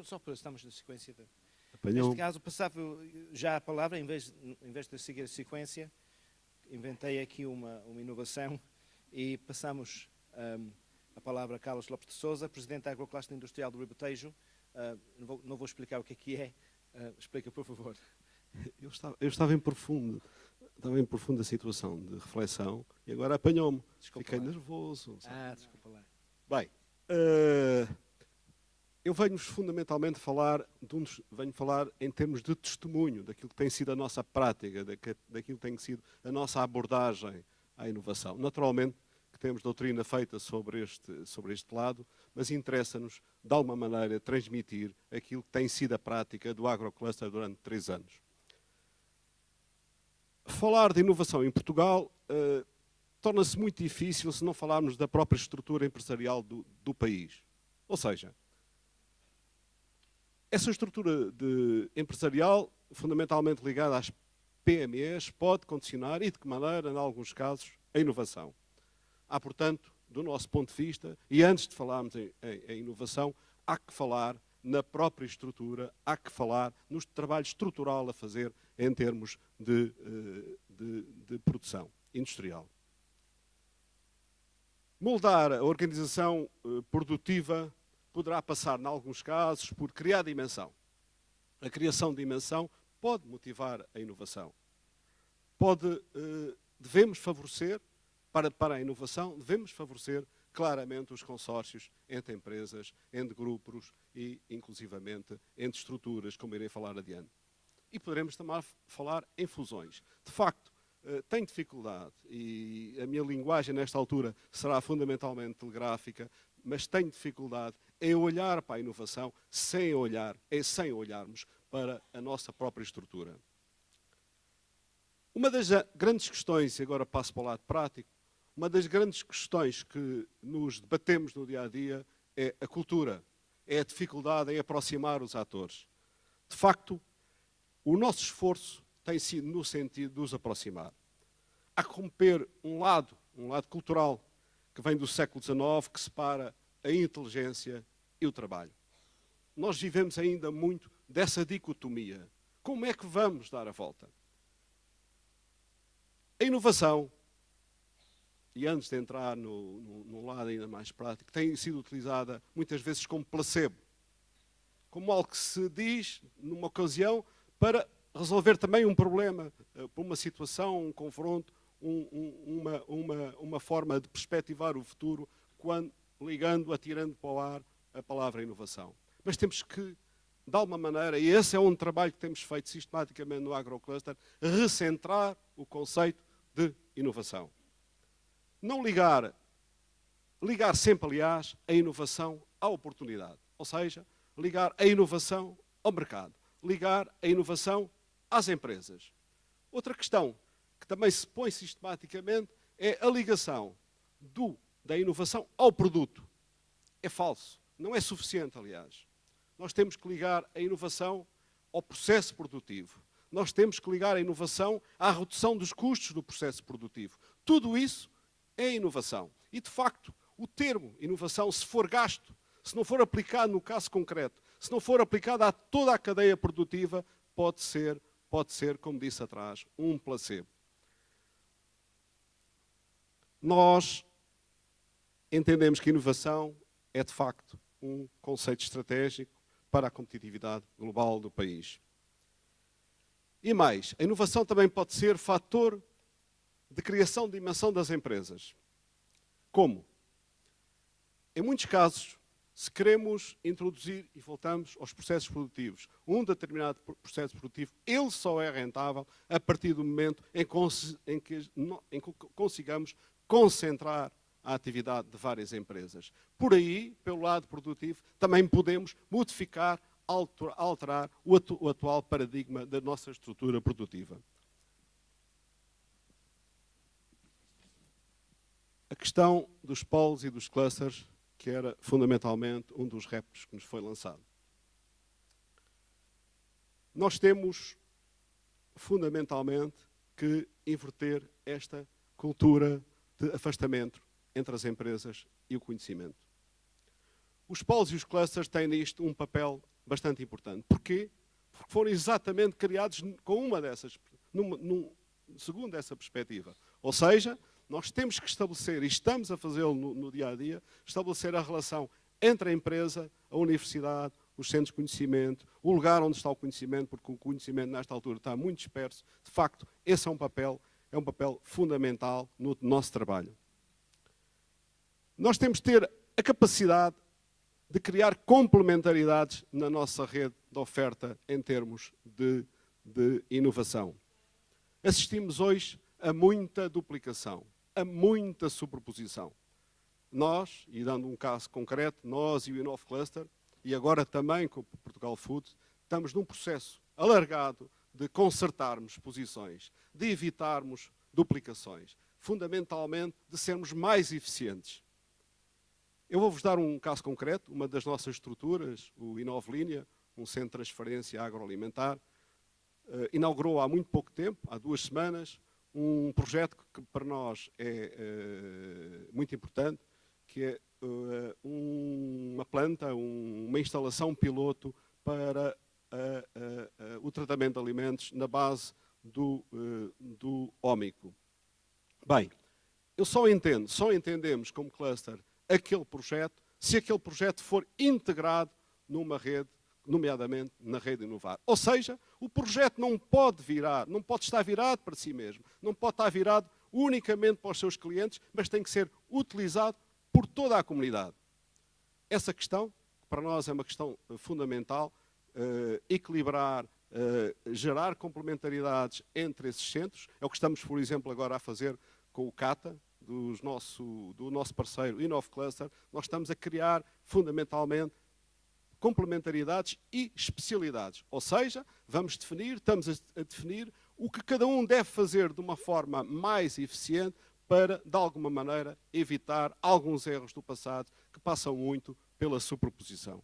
só para estamos na sequência. Apanhou. Neste caso, passava já a palavra, em vez de seguir a sequência, inventei aqui uma inovação e passamos a palavra a Carlos Lopes de Sousa, Presidente da Agrocluster Industrial do Ribatejo. Não vou explicar o que é. Explica, por favor. Eu estava em profunda situação de reflexão e agora apanhou-me. Fiquei nervoso. Desculpa lá. Bem, eu venho fundamentalmente venho falar em termos de testemunho daquilo que tem sido a nossa prática, daquilo que tem sido a nossa abordagem à inovação. Naturalmente que temos doutrina feita sobre este lado, mas interessa-nos, de alguma maneira, transmitir aquilo que tem sido a prática do Agrocluster durante 3 anos. Falar de inovação em Portugal torna-se muito difícil se não falarmos da própria estrutura empresarial do país. Ou seja, essa estrutura empresarial, fundamentalmente ligada às PMEs, pode condicionar, e de que maneira, em alguns casos, a inovação. Há, portanto, do nosso ponto de vista, e antes de falarmos em inovação, há que falar na própria estrutura, há que falar no trabalho estrutural a fazer em termos de produção industrial. Moldar a organização produtiva poderá passar, em alguns casos, por criar dimensão. A criação de dimensão pode motivar a inovação. Devemos favorecer, para a inovação, devemos favorecer claramente os consórcios entre empresas, entre grupos e, inclusivamente, entre estruturas, como irei falar adiante. E poderemos também falar em fusões. De facto, tenho dificuldade, e a minha linguagem nesta altura será fundamentalmente telegráfica, mas tenho dificuldade em olhar para a inovação sem olharmos para a nossa própria estrutura. Uma das grandes questões, e agora passo para o lado prático, uma das grandes questões que nos debatemos no dia-a-dia é a cultura, é a dificuldade em aproximar os atores. De facto, o nosso esforço tem sido no sentido de os aproximar. Há que romper um lado cultural que vem do século XIX, que separa a inteligência e o trabalho. Nós vivemos ainda muito dessa dicotomia. Como é que vamos dar a volta? A inovação, e antes de entrar no lado ainda mais prático, tem sido utilizada muitas vezes como placebo, como algo que se diz numa ocasião para resolver também um problema, uma situação, um confronto, uma forma de perspectivar o futuro, atirando para o ar a palavra inovação. Mas temos que, de alguma maneira, e esse é um trabalho que temos feito sistematicamente no Agrocluster, recentrar o conceito de inovação. Não ligar sempre, aliás, a inovação à oportunidade. Ou seja, ligar a inovação ao mercado. Ligar a inovação às empresas. Outra questão que também se põe sistematicamente é a ligação da inovação ao produto. É falso. Não é suficiente, aliás. Nós temos que ligar a inovação ao processo produtivo. Nós temos que ligar a inovação à redução dos custos do processo produtivo. Tudo isso é inovação. E, de facto, o termo inovação, se for gasto, se não for aplicado no caso concreto, se não for aplicado a toda a cadeia produtiva, pode ser, como disse atrás, um placebo. Nós entendemos que inovação é, de facto, um conceito estratégico para a competitividade global do país. E mais, a inovação também pode ser fator de criação de dimensão das empresas. Como? Em muitos casos, se queremos introduzir, e voltamos aos processos produtivos, um determinado processo produtivo, ele só é rentável a partir do momento em que consigamos concentrar a atividade de várias empresas. Por aí, pelo lado produtivo, também podemos modificar, alterar o atual paradigma da nossa estrutura produtiva. A questão dos polos e dos clusters, que era fundamentalmente um dos reptos que nos foi lançado. Nós temos, fundamentalmente, que inverter esta cultura de afastamento entre as empresas e o conhecimento. Os polos e os clusters têm nisto um papel bastante importante. Porquê? Porque foram exatamente criados com segundo essa perspectiva. Ou seja, nós temos que estabelecer, e estamos a fazê-lo no dia a dia, estabelecer a relação entre a empresa, a universidade, os centros de conhecimento, o lugar onde está o conhecimento, porque o conhecimento nesta altura está muito disperso. De facto, esse é um papel fundamental no nosso trabalho. Nós temos de ter a capacidade de criar complementaridades na nossa rede de oferta em termos de inovação. Assistimos hoje a muita duplicação, a muita superposição. Nós, e dando um caso concreto, nós e o Inov Cluster, e agora também com o Portugal Food, estamos num processo alargado de consertarmos posições, de evitarmos duplicações, fundamentalmente de sermos mais eficientes. Eu vou-vos dar um caso concreto. Uma das nossas estruturas, o Inov Linha, um centro de transferência agroalimentar, inaugurou há muito pouco tempo, há 2 semanas, um projeto que para nós é muito importante, que é uma planta, uma instalação piloto para o tratamento de alimentos na base do ómico. Bem, só entendemos como cluster aquele projeto se aquele projeto for integrado numa rede, nomeadamente na rede Inovar. Ou seja, o projeto não pode estar virado para si mesmo, não pode estar virado unicamente para os seus clientes, mas tem que ser utilizado por toda a comunidade. Essa questão, para nós é uma questão fundamental, equilibrar, gerar complementaridades entre esses centros. É o que estamos, por exemplo, agora a fazer com o CATA, do nosso parceiro Inov Cluster. Nós estamos a criar, fundamentalmente, complementaridades e especialidades. Ou seja, estamos a definir o que cada um deve fazer de uma forma mais eficiente para, de alguma maneira, evitar alguns erros do passado que passam muito pela superposição.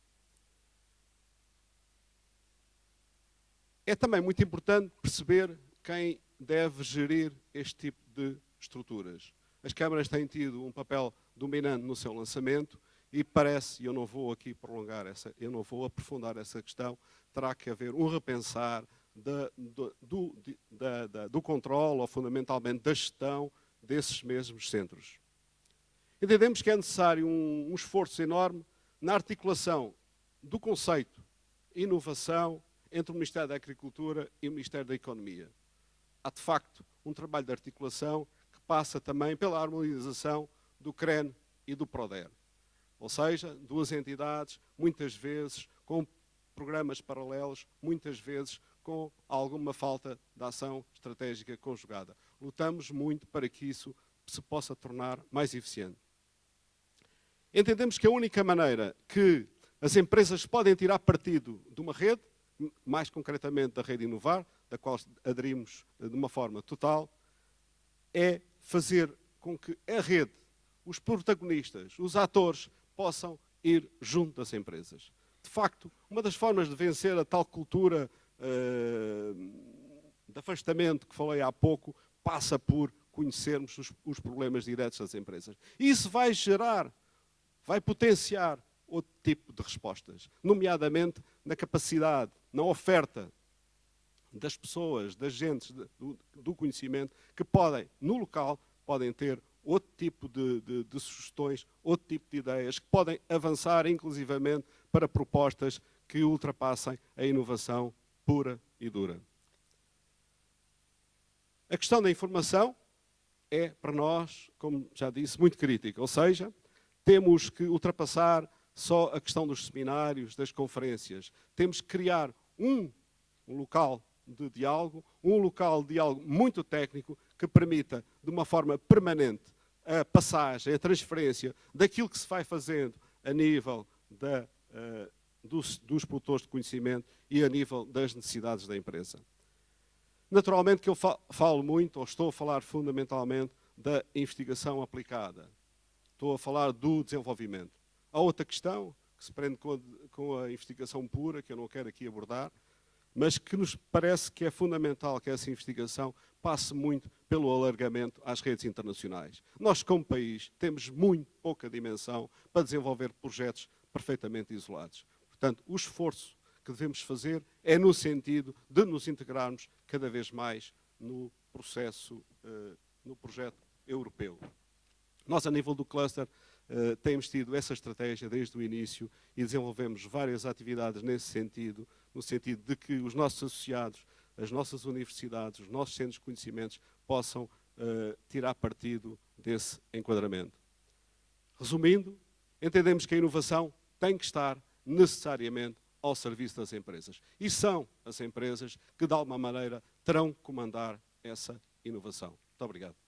É também muito importante perceber quem deve gerir este tipo de estruturas. As câmaras têm tido um papel dominante no seu lançamento e parece, e eu não vou aqui eu não vou aprofundar essa questão, terá que haver um repensar do controle ou fundamentalmente da gestão desses mesmos centros. Entendemos que é necessário um esforço enorme na articulação do conceito inovação entre o Ministério da Agricultura e o Ministério da Economia. Há, de facto, um trabalho de articulação que passa também pela harmonização do CREN e do PRODER. Ou seja, 2 entidades, muitas vezes com programas paralelos, muitas vezes com alguma falta de ação estratégica conjugada. Lutamos muito para que isso se possa tornar mais eficiente. Entendemos que a única maneira que as empresas podem tirar partido de uma rede, mais concretamente da rede Inovar, da qual aderimos de uma forma total, é fazer com que a rede, os protagonistas, os atores, possam ir junto das empresas. De facto, uma das formas de vencer a tal cultura de afastamento que falei há pouco passa por conhecermos os problemas diretos das empresas. E isso vai potenciar outro tipo de respostas, nomeadamente na capacidade, na oferta das pessoas, das agentes do conhecimento, que podem, no local, podem ter outro tipo de sugestões, outro tipo de ideias, que podem avançar inclusivamente para propostas que ultrapassem a inovação pura e dura. A questão da informação é, para nós, como já disse, muito crítica. Ou seja, temos que ultrapassar só a questão dos seminários, das conferências. Temos que criar um local de diálogo, um local de diálogo muito técnico que permita, de uma forma permanente, a passagem, a transferência daquilo que se vai fazendo a nível dos produtores de conhecimento e a nível das necessidades da empresa. Naturalmente que eu falo muito, ou estou a falar fundamentalmente, da investigação aplicada. Estou a falar do desenvolvimento. Há outra questão que se prende com a investigação pura, que eu não quero aqui abordar, mas que nos parece que é fundamental que essa investigação passe muito pelo alargamento às redes internacionais. Nós, como país, temos muito pouca dimensão para desenvolver projetos perfeitamente isolados. Portanto, o esforço que devemos fazer é no sentido de nos integrarmos cada vez mais no processo, no projeto europeu. Nós, a nível do cluster, temos tido essa estratégia desde o início e desenvolvemos várias atividades nesse sentido, no sentido de que os nossos associados, as nossas universidades, os nossos centros de conhecimentos possam tirar partido desse enquadramento. Resumindo, entendemos que a inovação tem que estar necessariamente ao serviço das empresas. E são as empresas que, de alguma maneira, terão que comandar essa inovação. Muito obrigado.